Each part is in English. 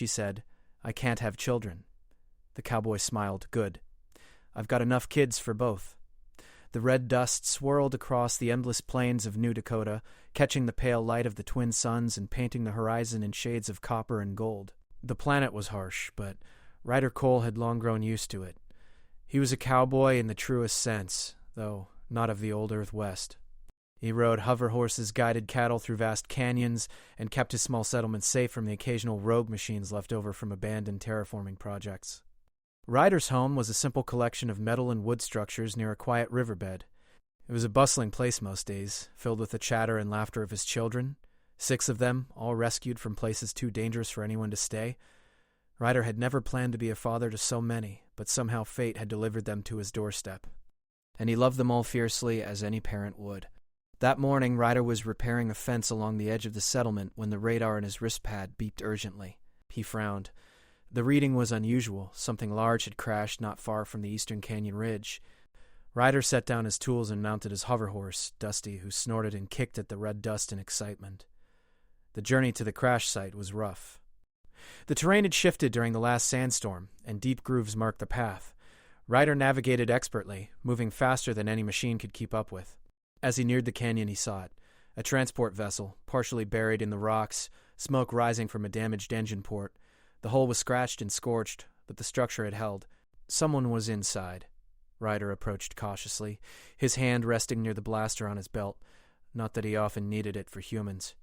she said. "I can't have children." The cowboy smiled. "Good. I've got enough kids for both." The red dust swirled across the endless plains of New Dakota, catching the pale light of the twin suns and painting the horizon in shades of copper and gold. The planet was harsh, but Ryder Cole had long grown used to it. He was a cowboy in the truest sense, though not of the old Earth West. He rode hover horses, guided cattle through vast canyons, and kept his small settlement safe from the occasional rogue machines left over from abandoned terraforming projects. Ryder's home was a simple collection of metal and wood structures near a quiet riverbed. It was a bustling place most days, filled with the chatter and laughter of his children, 6 of them, all rescued from places too dangerous for anyone to stay. Ryder had never planned to be a father to so many, but somehow fate had delivered them to his doorstep. And he loved them all fiercely, as any parent would. That morning, Ryder was repairing a fence along the edge of the settlement when the radar on his wrist pad beeped urgently. He frowned. The reading was unusual. Something large had crashed not far from the eastern canyon ridge. Ryder set down his tools and mounted his hover horse, Dusty, who snorted and kicked at the red dust in excitement. The journey to the crash site was rough. The terrain had shifted during the last sandstorm, and deep grooves marked the path. Ryder navigated expertly, moving faster than any machine could keep up with. As he neared the canyon, he saw it. A transport vessel, partially buried in the rocks, smoke rising from a damaged engine port. The hull was scratched and scorched, but the structure had held. Someone was inside. Ryder approached cautiously, his hand resting near the blaster on his belt. Not that he often needed it for humans.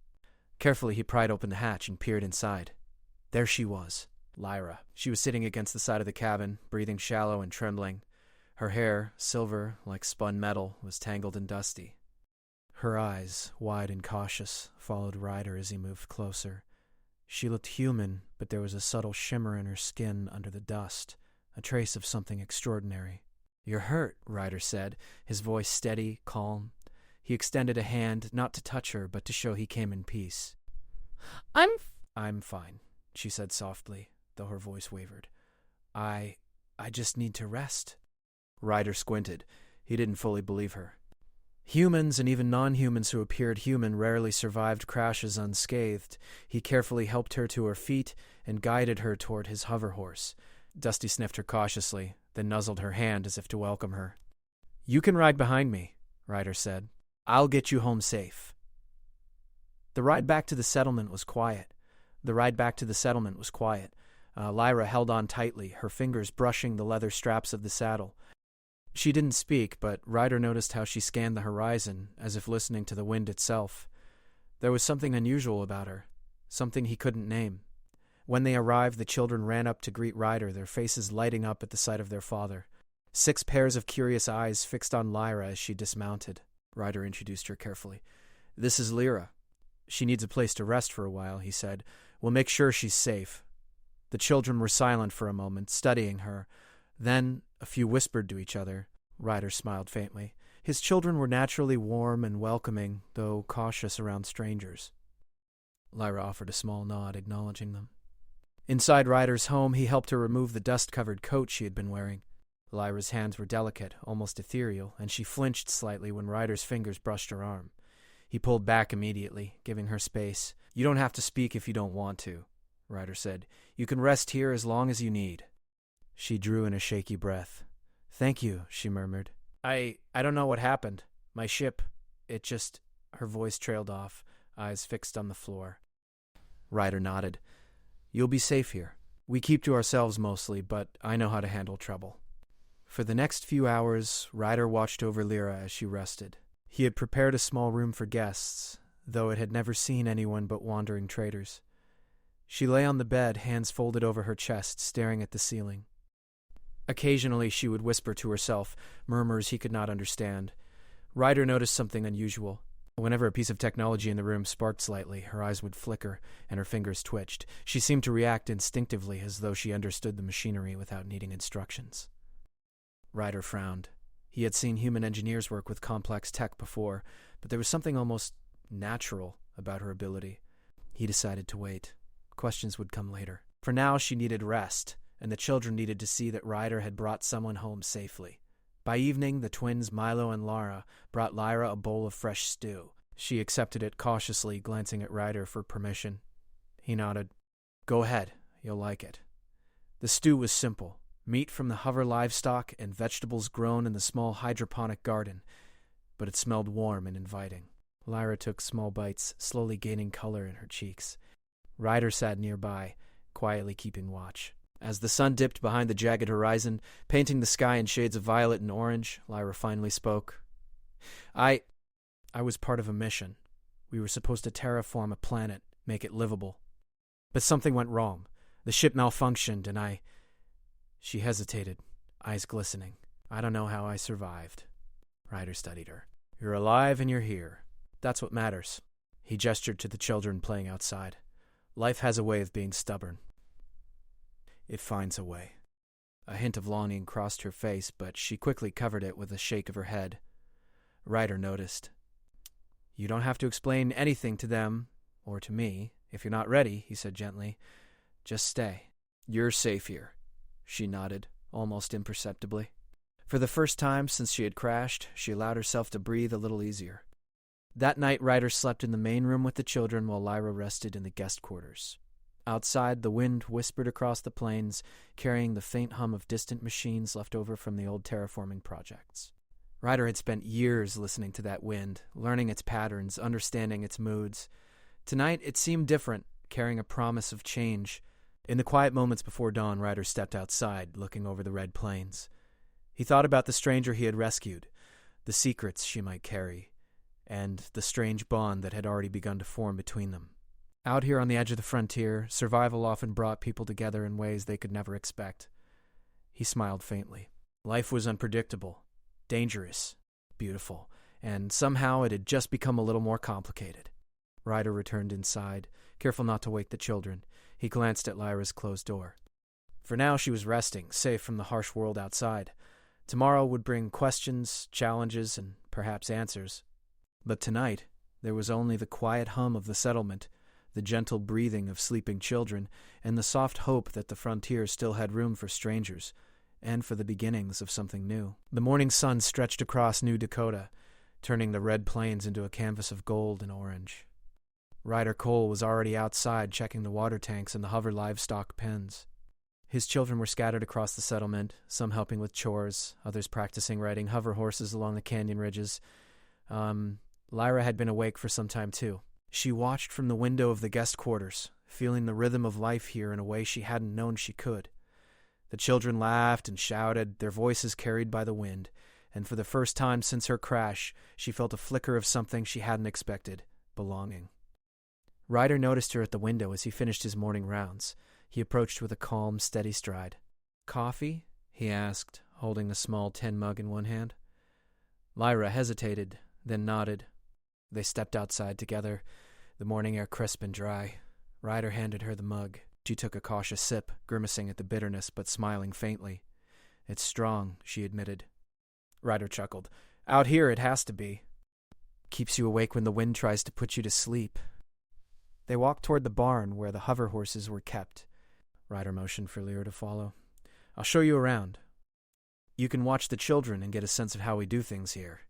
Carefully, he pried open the hatch and peered inside. There she was, Lyra. She was sitting against the side of the cabin, breathing shallow and trembling. Her hair, silver like spun metal, was tangled and dusty. Her eyes, wide and cautious, followed Ryder as he moved closer. She looked human, but there was a subtle shimmer in her skin under the dust, a trace of something extraordinary. "You're hurt," Ryder said, his voice steady, calm. He extended a hand, not to touch her, but to show he came in peace. I'm fine," she said softly, though her voice wavered. I just need to rest." Ryder squinted. He didn't fully believe her. Humans and even non-humans who appeared human rarely survived crashes unscathed. He carefully helped her to her feet and guided her toward his hover horse. Dusty sniffed her cautiously, then nuzzled her hand as if to welcome her. "You can ride behind me," Ryder said. "I'll get you home safe." The ride back to the settlement was quiet. Lyra held on tightly, her fingers brushing the leather straps of the saddle. She didn't speak, but Ryder noticed how she scanned the horizon, as if listening to the wind itself. There was something unusual about her, something he couldn't name. When they arrived, the children ran up to greet Ryder, their faces lighting up at the sight of their father. 6 pairs of curious eyes fixed on Lyra as she dismounted. Ryder introduced her carefully. "This is Lyra. She needs a place to rest for a while," he said. "We'll make sure she's safe." The children were silent for a moment, studying her. Then a few whispered to each other. Ryder smiled faintly. His children were naturally warm and welcoming, though cautious around strangers. Lyra offered a small nod, acknowledging them. Inside Ryder's home, he helped her remove the dust-covered coat she had been wearing. Lyra's hands were delicate, almost ethereal, and she flinched slightly when Ryder's fingers brushed her arm. He pulled back immediately, giving her space. "You don't have to speak if you don't want to," Ryder said. "You can rest here as long as you need." She drew in a shaky breath. "Thank you," she murmured. I don't know what happened. My ship, it just..." Her voice trailed off, eyes fixed on the floor. Ryder nodded. "You'll be safe here. We keep to ourselves mostly, but I know how to handle trouble." For the next few hours, Ryder watched over Lyra as she rested. He had prepared a small room for guests, though it had never seen anyone but wandering traders. She lay on the bed, hands folded over her chest, staring at the ceiling. Occasionally she would whisper to herself, murmurs he could not understand. Ryder noticed something unusual. Whenever a piece of technology in the room sparked slightly, her eyes would flicker and her fingers twitched. She seemed to react instinctively, as though she understood the machinery without needing instructions. Ryder frowned. He had seen human engineers work with complex tech before, but there was something almost natural about her ability. He decided to wait. Questions would come later. For now, she needed rest, and the children needed to see that Ryder had brought someone home safely. By evening, the twins Milo and Lara brought Lyra a bowl of fresh stew. She accepted it cautiously, glancing at Ryder for permission. He nodded. "Go ahead. You'll like it. The stew was simple. Meat from the hover livestock and vegetables grown in the small hydroponic garden, but it smelled warm and inviting. Lyra took small bites, slowly gaining color in her cheeks. Ryder sat nearby, quietly keeping watch. As the sun dipped behind the jagged horizon, painting the sky in shades of violet and orange, Lyra finally spoke. I was part of a mission. We were supposed to terraform a planet, make it livable. But something went wrong. The ship malfunctioned, and She hesitated, eyes glistening. I don't know how I survived. Ryder studied her. You're alive and you're here. That's what matters. He gestured to the children playing outside. Life has a way of being stubborn. It finds a way. A hint of longing crossed her face, but she quickly covered it with a shake of her head. Ryder noticed. You don't have to explain anything to them, or to me. If you're not ready, he said gently, just stay. You're safe here. She nodded, almost imperceptibly. For the first time since she had crashed, she allowed herself to breathe a little easier. That night, Ryder slept in the main room with the children while Lyra rested in the guest quarters. Outside, the wind whispered across the plains, carrying the faint hum of distant machines left over from the old terraforming projects. Ryder had spent years listening to that wind, learning its patterns, understanding its moods. Tonight, it seemed different, carrying a promise of change. In the quiet moments before dawn, Ryder stepped outside, looking over the red plains. He thought about the stranger he had rescued, the secrets she might carry, and the strange bond that had already begun to form between them. Out here on the edge of the frontier, survival often brought people together in ways they could never expect. He smiled faintly. Life was unpredictable, dangerous, beautiful, and somehow it had just become a little more complicated. Ryder returned inside, careful not to wake the children. He glanced at Lyra's closed door. For now, she was resting, safe from the harsh world outside. Tomorrow would bring questions, challenges, and perhaps answers. But tonight, there was only the quiet hum of the settlement, the gentle breathing of sleeping children, and the soft hope that the frontier still had room for strangers, and for the beginnings of something new. The morning sun stretched across New Dakota, turning the red plains into a canvas of gold and orange. Ryder Cole was already outside checking the water tanks and the hover livestock pens. His children were scattered across the settlement, some helping with chores, others practicing riding hover horses along the canyon ridges. Lyra had been awake for some time, too. She watched from the window of the guest quarters, feeling the rhythm of life here in a way she hadn't known she could. The children laughed and shouted, their voices carried by the wind, and for the first time since her crash, she felt a flicker of something she hadn't expected, belonging. Ryder noticed her at the window as he finished his morning rounds. He approached with a calm, steady stride. Coffee? He asked, holding a small tin mug in one hand. Lyra hesitated, then nodded. They stepped outside together, the morning air crisp and dry. Ryder handed her the mug. She took a cautious sip, grimacing at the bitterness but smiling faintly. It's strong, she admitted. Ryder chuckled. Out here it has to be. Keeps you awake when the wind tries to put you to sleep. They walked toward the barn where the hover horses were kept. Ryder motioned for Lyra to follow. I'll show you around. You can watch the children and get a sense of how we do things here.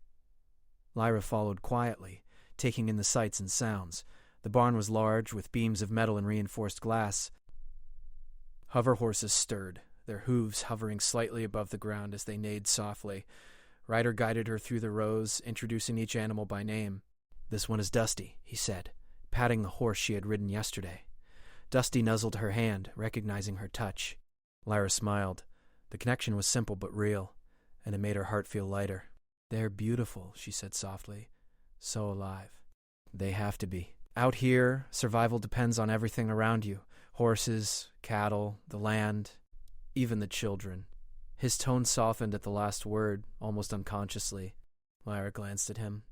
Lyra followed quietly, taking in the sights and sounds. The barn was large, with beams of metal and reinforced glass. Hover horses stirred, their hooves hovering slightly above the ground as they neighed softly. Ryder guided her through the rows, introducing each animal by name. This one is Dusty, he said, patting the horse she had ridden yesterday. Dusty nuzzled her hand, recognizing her touch. Lyra smiled. The connection was simple but real, and it made her heart feel lighter. They're beautiful, she said softly. So alive. They have to be. Out here, survival depends on everything around you. Horses, cattle, the land, even the children. His tone softened at the last word, almost unconsciously. Lyra glanced at him.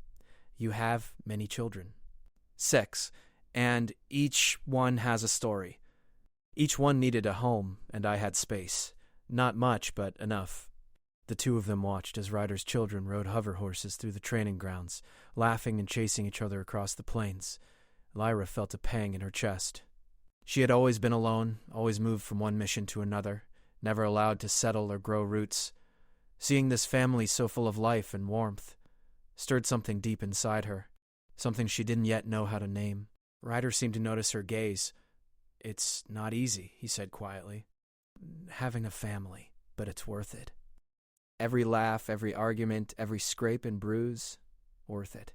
You have many children. 6, and each one has a story. Each one needed a home, and I had space. Not much, but enough. The two of them watched as Ryder's children rode hover horses through the training grounds, laughing and chasing each other across the plains. Lyra felt a pang in her chest. She had always been alone, always moved from one mission to another, never allowed to settle or grow roots. Seeing this family so full of life and warmth stirred something deep inside her, something she didn't yet know how to name. Ryder seemed to notice her gaze. "It's not easy," he said quietly. "Having a family, but it's worth it. Every laugh, every argument, every scrape and bruise, worth it."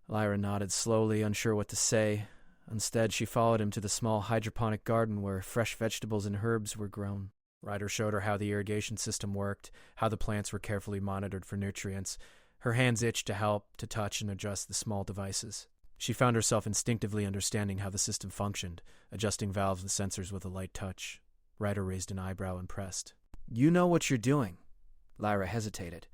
Lyra nodded slowly, unsure what to say. Instead, she followed him to the small hydroponic garden where fresh vegetables and herbs were grown. Ryder showed her how the irrigation system worked, how the plants were carefully monitored for nutrients. Her hands itched to help, to touch and adjust the small devices. She found herself instinctively understanding how the system functioned, adjusting valves and sensors with a light touch. Ryder raised an eyebrow, impressed. "You know what you're doing." Lyra hesitated.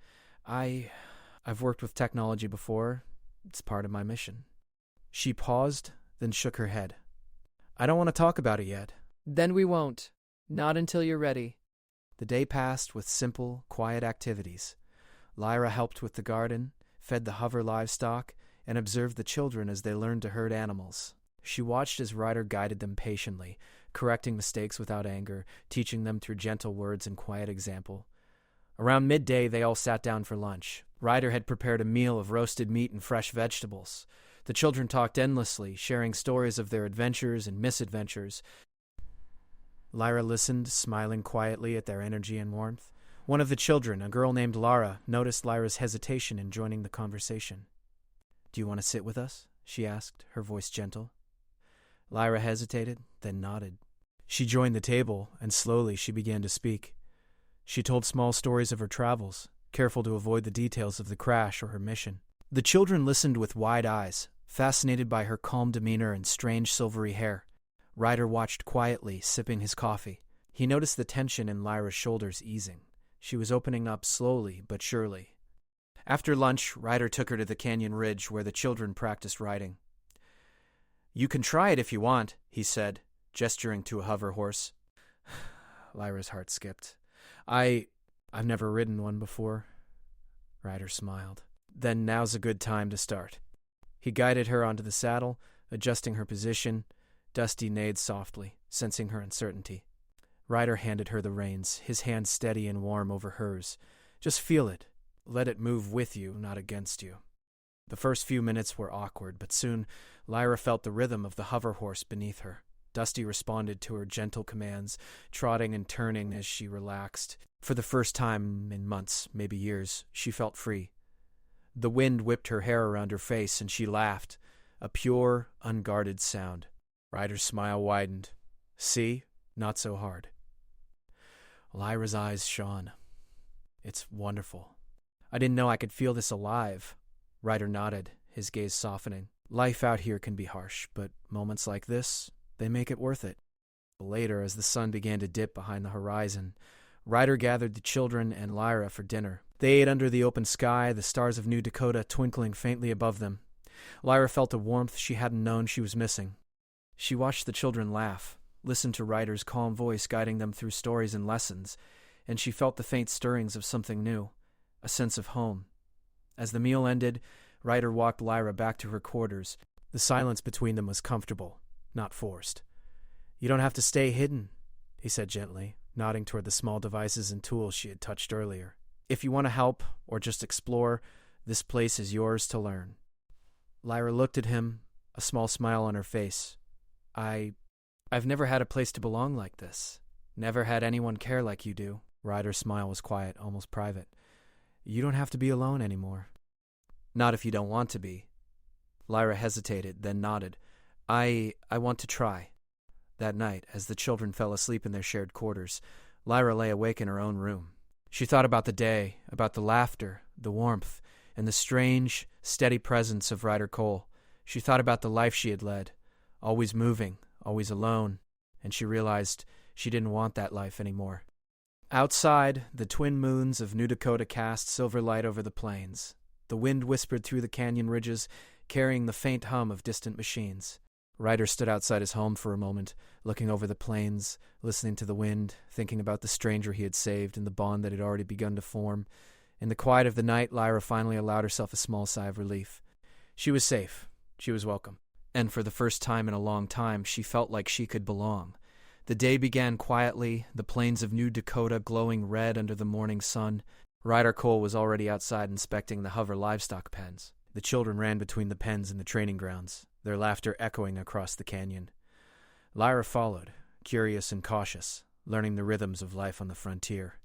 I've worked with technology before. It's part of my mission." She paused, then shook her head. "I don't want to talk about it yet." "Then we won't. Not until you're ready." The day passed with simple, quiet activities. Lyra helped with the garden, fed the hover livestock, and observed the children as they learned to herd animals. She watched as Ryder guided them patiently, correcting mistakes without anger, teaching them through gentle words and quiet example. Around midday, they all sat down for lunch. Ryder had prepared a meal of roasted meat and fresh vegetables. The children talked endlessly, sharing stories of their adventures and misadventures. Lyra listened, smiling quietly at their energy and warmth. One of the children, a girl named Lara, noticed Lyra's hesitation in joining the conversation. "Do you want to sit with us?" she asked, her voice gentle. Lyra hesitated, then nodded. She joined the table, and slowly she began to speak. She told small stories of her travels, careful to avoid the details of the crash or her mission. The children listened with wide eyes, fascinated by her calm demeanor and strange silvery hair. Ryder watched quietly, sipping his coffee. He noticed the tension in Lyra's shoulders easing. She was opening up slowly but surely. After lunch, Ryder took her to the canyon ridge where the children practiced riding. "You can try it if you want," he said, gesturing to a hover horse. Lyra's heart skipped. I've never ridden one before." Ryder smiled. "Then now's a good time to start." He guided her onto the saddle, adjusting her position. Dusty neighed softly, sensing her uncertainty. Ryder handed her the reins, his hand steady and warm over hers. "Just feel it. Let it move with you, not against you." The first few minutes were awkward, but soon Lyra felt the rhythm of the hover horse beneath her. Dusty responded to her gentle commands, trotting and turning as she relaxed. For the first time in months, maybe years, she felt free. The wind whipped her hair around her face, and she laughed, a pure, unguarded sound. Ryder's smile widened. "See? Not so hard." Lyra's eyes shone. "It's wonderful. I didn't know I could feel this alive." Ryder nodded, his gaze softening. "Life out here can be harsh, but moments like this, they make it worth it." Later, as the sun began to dip behind the horizon, Ryder gathered the children and Lyra for dinner. They ate under the open sky, the stars of New Dakota twinkling faintly above them. Lyra felt a warmth she hadn't known she was missing. She watched the children laugh, listened to Ryder's calm voice guiding them through stories and lessons, and she felt the faint stirrings of something new, a sense of home. As the meal ended, Ryder walked Lyra back to her quarters. The silence between them was comfortable, not forced. "You don't have to stay hidden," he said gently, nodding toward the small devices and tools she had touched earlier. "If you want to help or just explore, this place is yours to learn." Lyra looked at him, a small smile on her face. I've never had a place to belong like this. Never had anyone care like you do." Ryder's smile was quiet, almost private. "You don't have to be alone anymore." "Not if you don't want to be." Lyra hesitated, then nodded. I want to try." That night, as the children fell asleep in their shared quarters, Lyra lay awake in her own room. She thought about the day, about the laughter, the warmth, and the strange, steady presence of Ryder Cole. She thought about the life she had led, always moving, always alone, and she realized she didn't want that life anymore. Outside, the twin moons of New Dakota cast silver light over the plains. The wind whispered through the canyon ridges, carrying the faint hum of distant machines. Ryder stood outside his home for a moment, looking over the plains, listening to the wind, thinking about the stranger he had saved and the bond that had already begun to form. In the quiet of the night, Lyra finally allowed herself a small sigh of relief. She was safe. She was welcome. And for the first time in a long time, she felt like she could belong. The day began quietly, the plains of New Dakota glowing red under the morning sun. Ryder Cole was already outside inspecting the hover livestock pens. The children ran between the pens and the training grounds. their laughter echoing across the canyon. Lyra followed, curious and cautious, learning the rhythms of life on the frontier.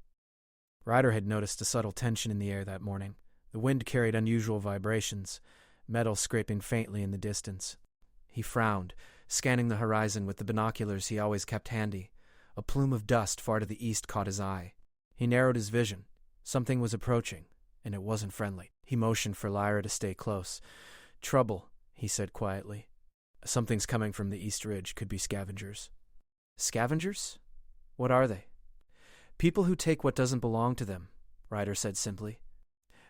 Ryder had noticed a subtle tension in the air that morning. The wind carried unusual vibrations, metal scraping faintly in the distance. He frowned, scanning the horizon with the binoculars he always kept handy. A plume of dust far to the east caught his eye. He narrowed his vision. Something was approaching, and it wasn't friendly. He motioned for Lyra to stay close. "Trouble," he said quietly. "Something's coming from the east ridge. Could be scavengers." "Scavengers? What are they?" "People who take what doesn't belong to them," Ryder said simply.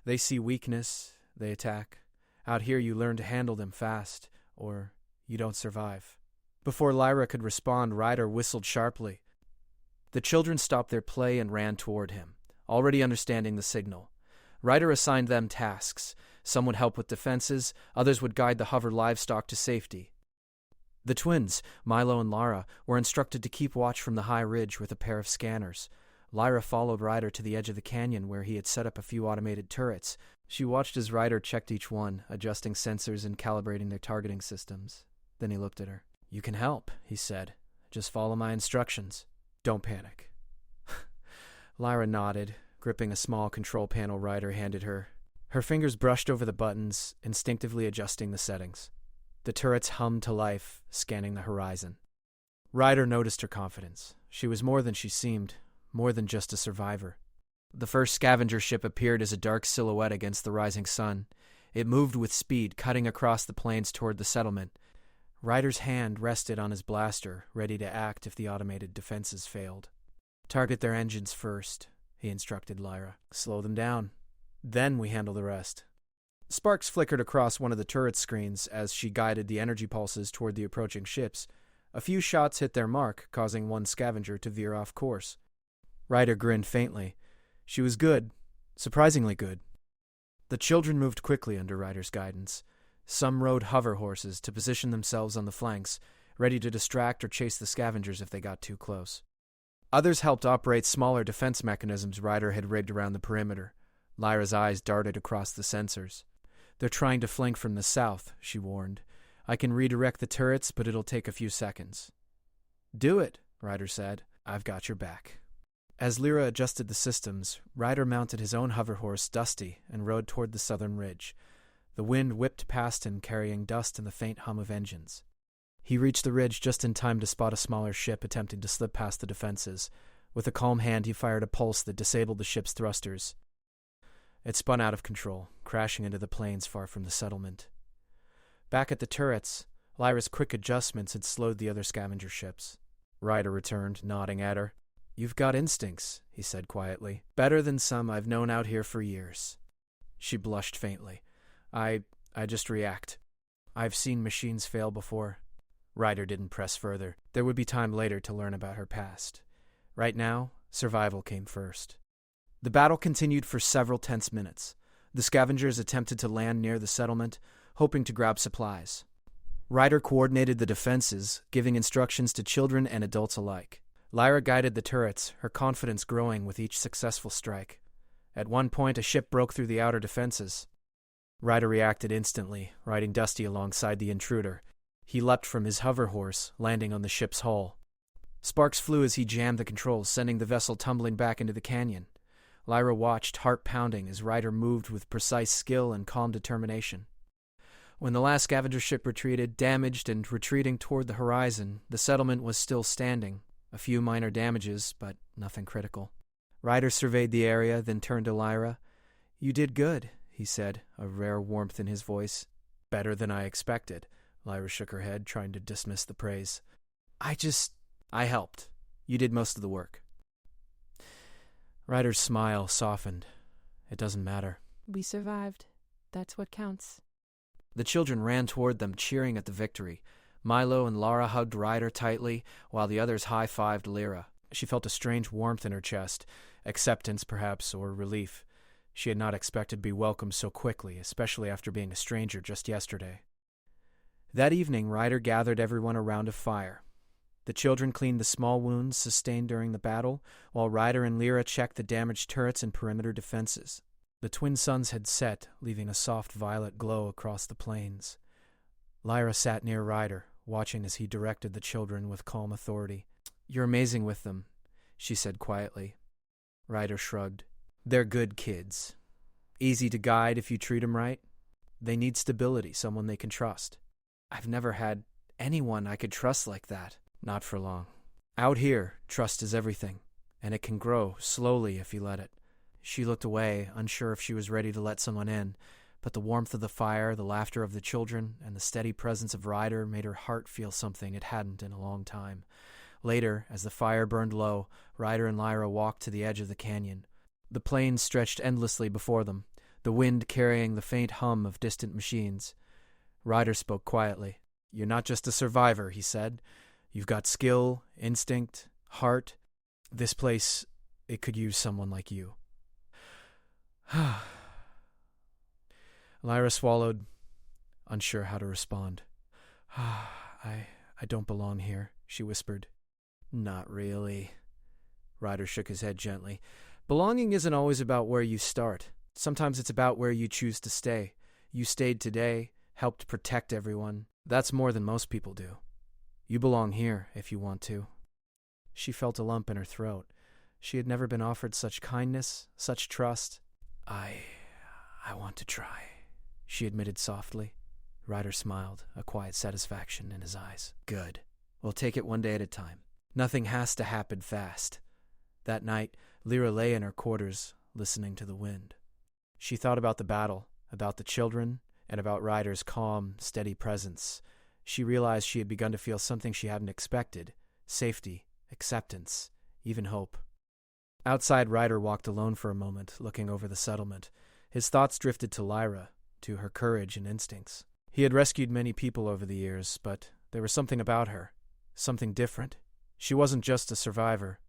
"They see weakness, they attack. Out here you learn to handle them fast, or you don't survive." Before Lyra could respond, Ryder whistled sharply. The children stopped their play and ran toward him, already understanding the signal. Ryder assigned them tasks. Some would help with defenses, others would guide the hover livestock to safety. The twins, Milo and Lara, were instructed to keep watch from the high ridge with a pair of scanners. Lyra followed Ryder to the edge of the canyon where he had set up a few automated turrets. She watched as Ryder checked each one, adjusting sensors and calibrating their targeting systems. Then he looked at her. "You can help," he said. "Just follow my instructions. Don't panic." Lyra nodded, gripping a small control panel Ryder handed her. Her fingers brushed over the buttons, instinctively adjusting the settings. The turrets hummed to life, scanning the horizon. Ryder noticed her confidence. She was more than she seemed, more than just a survivor. The first scavenger ship appeared as a dark silhouette against the rising sun. It moved with speed, cutting across the plains toward the settlement. Ryder's hand rested on his blaster, ready to act if the automated defenses failed. "Target their engines first," he instructed Lyra. "Slow them down. Then we handle the rest." Sparks flickered across one of the turret screens as she guided the energy pulses toward the approaching ships. A few shots hit their mark, causing one scavenger to veer off course. Ryder grinned faintly. She was good, surprisingly good. The children moved quickly under Ryder's guidance. Some rode hover horses to position themselves on the flanks, ready to distract or chase the scavengers if they got too close. Others helped operate smaller defense mechanisms Ryder had rigged around the perimeter. Lyra's eyes darted across the sensors. "They're trying to flank from the south," she warned. "I can redirect the turrets, but it'll take a few seconds." "Do it," Ryder said. "I've got your back." As Lyra adjusted the systems, Ryder mounted his own hover horse, Dusty, and rode toward the southern ridge. The wind whipped past him, carrying dust and the faint hum of engines. He reached the ridge just in time to spot a smaller ship attempting to slip past the defenses. With a calm hand, he fired a pulse that disabled the ship's thrusters. It spun out of control, crashing into the plains far from the settlement. Back at the turrets, Lyra's quick adjustments had slowed the other scavenger ships. Ryder returned, nodding at her. "You've got instincts," he said quietly. "Better than some I've known out here for years." She blushed faintly. I just react. I've seen machines fail before." Ryder didn't press further. There would be time later to learn about her past. Right now, survival came first. The battle continued for several tense minutes. The scavengers attempted to land near the settlement, hoping to grab supplies. Ryder coordinated the defenses, giving instructions to children and adults alike. Lyra guided the turrets, her confidence growing with each successful strike. At one point, a ship broke through the outer defenses. Ryder reacted instantly, riding Dusty alongside the intruder. He leapt from his hover horse, landing on the ship's hull. Sparks flew as he jammed the controls, sending the vessel tumbling back into the canyon. Lyra watched, heart pounding, as Ryder moved with precise skill and calm determination. When the last scavenger ship retreated, damaged and retreating toward the horizon, the settlement was still standing. A few minor damages, but nothing critical. Ryder surveyed the area, then turned to Lyra. "You did good," he said, a rare warmth in his voice. "Better than I expected." Lyra shook her head, trying to dismiss the praise. I helped. You did most of the work." Ryder's smile softened. "It doesn't matter." "We survived. That's what counts." The children ran toward them, cheering at the victory. Milo and Lara hugged Ryder tightly, while the others high-fived Lyra. She felt a strange warmth in her chest, acceptance perhaps, or relief. She had not expected to be welcomed so quickly, especially after being a stranger just yesterday. That evening, Ryder gathered everyone around a fire. The children cleaned the small wounds sustained during the battle, while Ryder and Lyra checked the damaged turrets and perimeter defenses. The twin suns had set, leaving a soft violet glow across the plains. Lyra sat near Ryder, watching as he directed the children with calm authority. "You're amazing with them," she said quietly. Ryder shrugged. "They're good kids. Easy to guide if you treat them right. They need stability, someone they can trust. I've never had anyone I could trust like that. Not for long. Out here, trust is everything, and it can grow slowly if you let it." She looked away, unsure if she was ready to let someone in, but the warmth of the fire, the laughter of the children, and the steady presence of Ryder made her heart feel something it hadn't in a long time. Later, as the fire burned low, Ryder and Lyra walked to the edge of the canyon. The plains stretched endlessly before them, the wind carrying the faint hum of distant machines. Ryder spoke quietly. "You're not just a survivor," he said. "You've got skill, instinct, heart. This place, it could use someone like you." Lyra swallowed, unsure how to respond. I don't belong here," she whispered. "Not really." Ryder shook his head gently. "Belonging isn't always about where you start. Sometimes it's about where you choose to stay. You stayed today, helped protect everyone. That's more than most people do. You belong here if you want to." She felt a lump in her throat. She had never been offered such kindness, such trust. I want to try," she admitted softly. Ryder smiled, a quiet satisfaction in his eyes. "Good. We'll take it one day at a time. Nothing has to happen fast." That night, Lyra lay in her quarters, listening to the wind. She thought about the battle, about the children, and about Ryder's calm, steady presence. She realized she had begun to feel something she hadn't expected: safety, acceptance, even hope. Outside, Ryder walked alone for a moment, looking over the settlement. His thoughts drifted to Lyra, to her courage and instincts. He had rescued many people over the years, but there was something about her, something different. She wasn't just a survivor.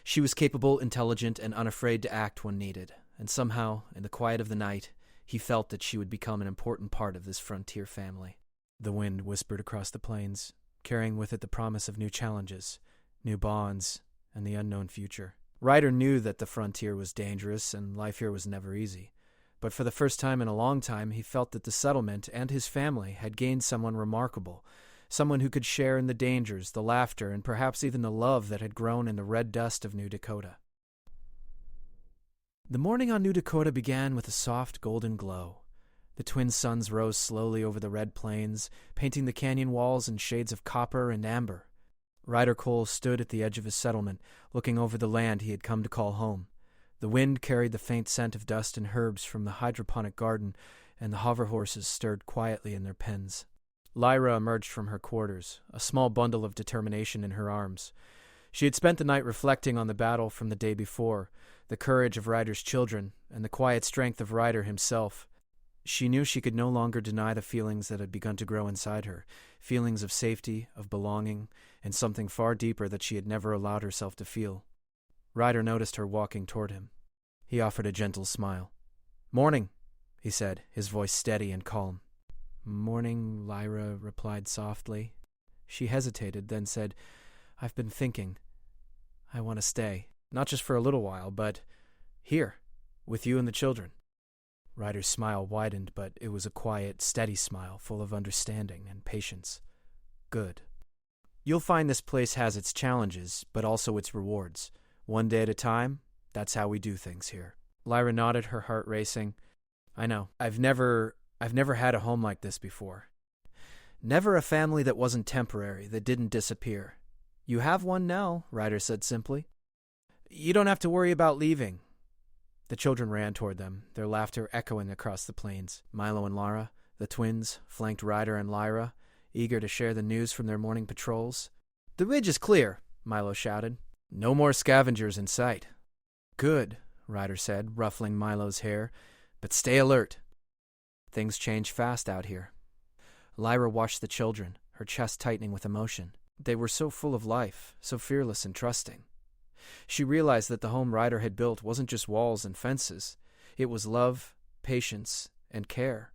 She was capable, intelligent, and unafraid to act when needed, and somehow, in the quiet of the night, he felt that she would become an important part of this frontier family. The wind whispered across the plains, carrying with it the promise of new challenges, new bonds, and the unknown future. Ryder knew that the frontier was dangerous and life here was never easy. But for the first time in a long time, he felt that the settlement and his family had gained someone remarkable, someone who could share in the dangers, the laughter, and perhaps even the love that had grown in the red dust of New Dakota. The morning on New Dakota began with a soft golden glow. The twin suns rose slowly over the red plains, painting the canyon walls in shades of copper and amber. Ryder Cole stood at the edge of his settlement, looking over the land he had come to call home. The wind carried the faint scent of dust and herbs from the hydroponic garden, and the hover horses stirred quietly in their pens. Lyra emerged from her quarters, a small bundle of determination in her arms. She had spent the night reflecting on the battle from the day before, the courage of Ryder's children, and the quiet strength of Ryder himself. She knew she could no longer deny the feelings that had begun to grow inside her, feelings of safety, of belonging, and something far deeper that she had never allowed herself to feel. Ryder noticed her walking toward him. He offered a gentle smile. "Morning," he said, his voice steady and calm. "Morning," Lyra replied softly. She hesitated, then said, "I've been thinking. I want to stay, not just for a little while, but here, with you and the children." Ryder's smile widened, but it was a quiet, steady smile full of understanding and patience. "Good. You'll find this place has its challenges, but also its rewards. One day at a time, that's how we do things here." Lyra nodded, her heart racing. "I know. I've never had a home like this before. Never a family that wasn't temporary, that didn't disappear. You have one now," Ryder said simply. "You don't have to worry about leaving." The children ran toward them, their laughter echoing across the plains. Milo and Lara, the twins, flanked Ryder and Lyra, eager to share the news from their morning patrols. "The ridge is clear," Milo shouted. "No more scavengers in sight." "Good," Ryder said, ruffling Milo's hair, "but stay alert. Things change fast out here." Lyra watched the children, her chest tightening with emotion. They were so full of life, so fearless and trusting. She realized that the home Ryder had built wasn't just walls and fences. It was love, patience, and care,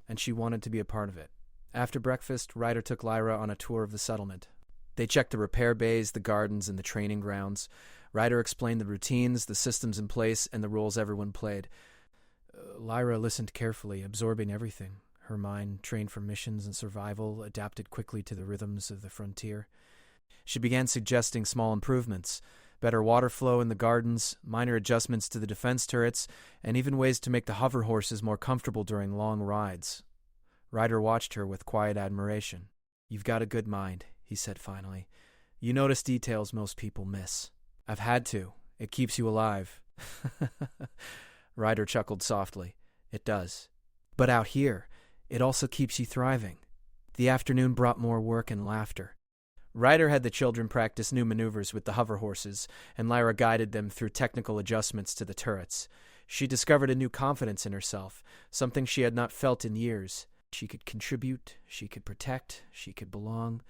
and she wanted to be a part of it. After breakfast, Ryder took Lyra on a tour of the settlement. They checked the repair bays, the gardens, and the training grounds. Ryder explained the routines, the systems in place, and the roles everyone played. Lyra listened carefully, absorbing everything, Her mind, trained for missions and survival, adapted quickly to the rhythms of the frontier. She began suggesting small improvements, better water flow in the gardens, minor adjustments to the defense turrets, and even ways to make the hover horses more comfortable during long rides. Ryder watched her with quiet admiration. "You've got a good mind," he said finally. "You notice details most people miss." "I've had to. It keeps you alive." Ryder chuckled softly. "It does. But out here, it also keeps you thriving." The afternoon brought more work and laughter. Ryder had the children practice new maneuvers with the hover horses, and Lyra guided them through technical adjustments to the turrets. She discovered a new confidence in herself, something she had not felt in years. She could contribute, she could protect, she could belong,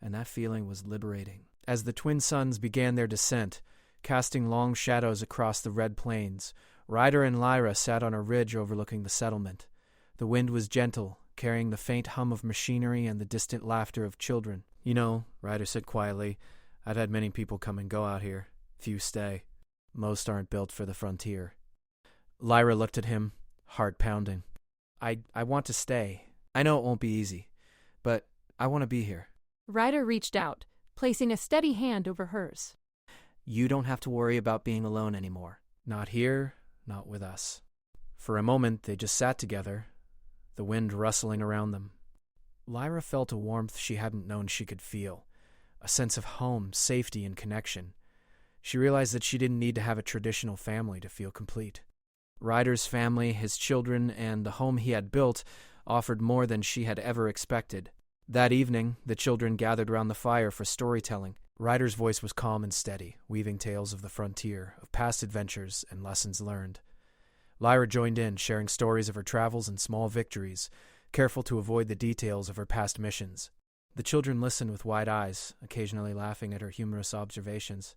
and that feeling was liberating. As the twin suns began their descent, casting long shadows across the red plains, Ryder and Lyra sat on a ridge overlooking the settlement. The wind was gentle, carrying the faint hum of machinery and the distant laughter of children. "You know," Ryder said quietly, "I've had many people come and go out here. Few stay. Most aren't built for the frontier." Lyra looked at him, heart pounding. I want to stay. I know it won't be easy, but I want to be here." Ryder reached out, placing a steady hand over hers. "You don't have to worry about being alone anymore. Not here, not with us." For a moment, they just sat together, the wind rustling around them. Lyra felt a warmth she hadn't known she could feel, a sense of home, safety, and connection. She realized that she didn't need to have a traditional family to feel complete. Ryder's family, his children, and the home he had built offered more than she had ever expected. That evening, the children gathered around the fire for storytelling. Ryder's voice was calm and steady, weaving tales of the frontier, of past adventures and lessons learned. Lyra joined in, sharing stories of her travels and small victories, careful to avoid the details of her past missions. The children listened with wide eyes, occasionally laughing at her humorous observations.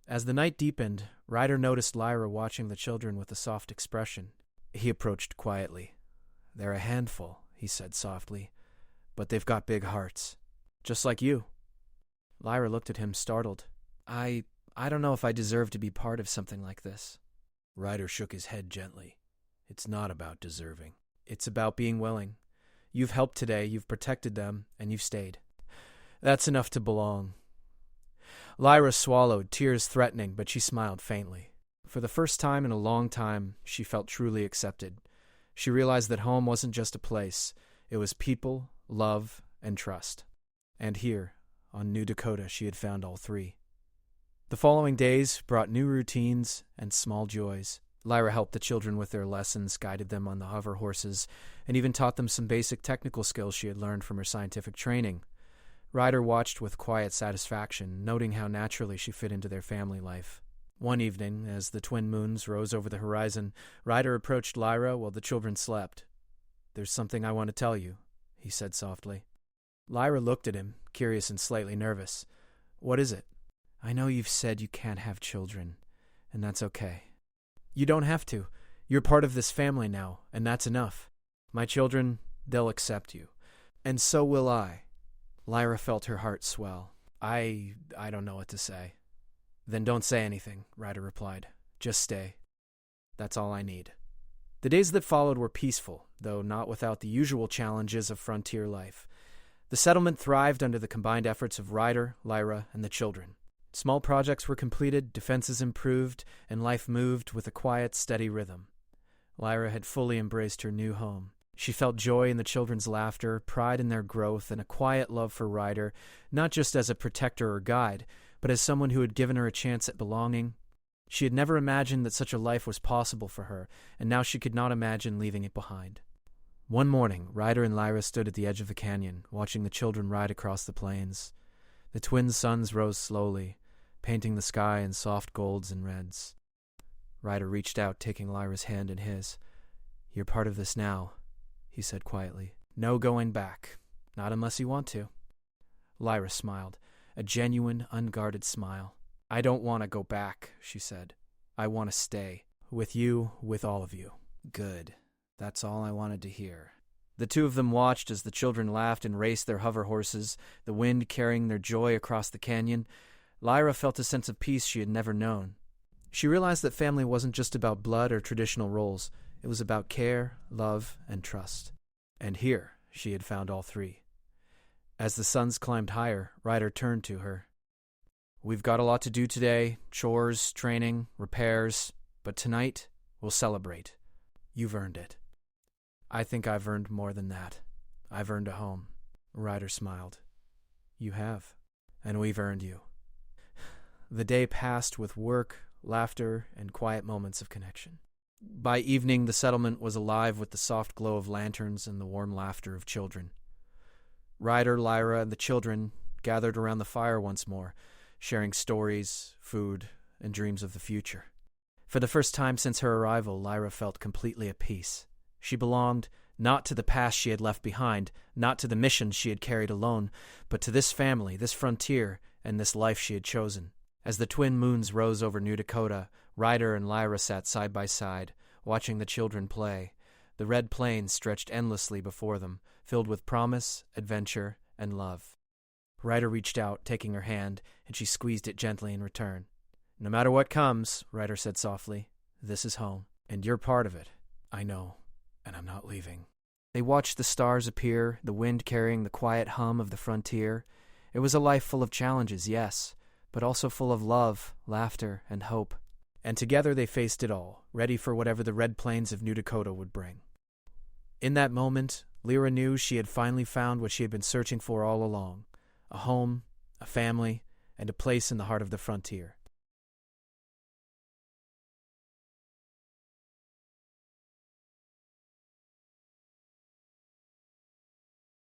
As the night deepened, Ryder noticed Lyra watching the children with a soft expression. He approached quietly. "They're a handful," he said softly, "but they've got big hearts. Just like you." Lyra looked at him, startled. I don't know if I deserve to be part of something like this." Ryder shook his head gently. "It's not about deserving. It's about being willing. You've helped today, you've protected them, and you've stayed. That's enough to belong." Lyra swallowed, tears threatening, but she smiled faintly. For the first time in a long time, she felt truly accepted. She realized that home wasn't just a place. It was people, love, and trust. And here, on New Dakota, she had found all three. The following days brought new routines and small joys. Lyra helped the children with their lessons, guided them on the hover horses, and even taught them some basic technical skills she had learned from her scientific training. Ryder watched with quiet satisfaction, noting how naturally she fit into their family life. One evening, as the twin moons rose over the horizon, Ryder approached Lyra while the children slept. "There's something I want to tell you," he said softly. Lyra looked at him, curious and slightly nervous. "What is it?" "I know you've said you can't have children, and that's okay. You don't have to. You're part of this family now, and that's enough. My children, they'll accept you. And so will I." Lyra felt her heart swell. I don't know what to say." "Then don't say anything," Ryder replied. "Just stay. That's all I need." The days that followed were peaceful, though not without the usual challenges of frontier life. The settlement thrived under the combined efforts of Ryder, Lyra, and the children. Small projects were completed, defenses improved, and life moved with a quiet, steady rhythm. Lyra had fully embraced her new home. She felt joy in the children's laughter, pride in their growth, and a quiet love for Ryder, not just as a protector or guide, but as someone who had given her a chance at belonging. She had never imagined that such a life was possible for her, and now she could not imagine leaving it behind. One morning, Ryder and Lyra stood at the edge of the canyon, watching the children ride across the plains. The twin suns rose slowly, painting the sky in soft golds and reds. Ryder reached out, taking Lyra's hand in his. "You're part of this now," he said quietly. "No going back. Not unless you want to." Lyra smiled, a genuine, unguarded smile. "I don't want to go back," she said. "I want to stay. With you, with all of you." "Good. That's all I wanted to hear." The two of them watched as the children laughed and raced their hover horses, the wind carrying their joy across the canyon. Lyra felt a sense of peace she had never known. She realized that family wasn't just about blood or traditional roles. It was about care, love, and trust. And here she had found all three. As the suns climbed higher, Ryder turned to her. "We've got a lot to do today, chores, training, repairs, but tonight we'll celebrate. You've earned it." "I think I've earned more than that. I've earned a home." Ryder smiled. "You have, and we've earned you." The day passed with work, laughter, and quiet moments of connection. By evening, the settlement was alive with the soft glow of lanterns and the warm laughter of children. Ryder, Lyra, and the children gathered around the fire once more, sharing stories, food, and dreams of the future. For the first time since her arrival, Lyra felt completely at peace. She belonged not to the past she had left behind, not to the missions she had carried alone, but to this family, this frontier, and this life she had chosen. As the twin moons rose over New Dakota, Ryder and Lyra sat side by side, watching the children play. The red plains stretched endlessly before them, filled with promise, adventure, and love. Ryder reached out, taking her hand, and she squeezed it gently in return. "No matter what comes," Ryder said softly, "this is home, and you're part of it. I know, and I'm not leaving." They watched the stars appear, the wind carrying the quiet hum of the frontier. It was a life full of challenges, yes, but also full of love, laughter, and hope. And together they faced it all, ready for whatever the red plains of New Dakota would bring. In that moment, Lyra knew she had finally found what she had been searching for all along: a home, a family, and a place in the heart of the frontier.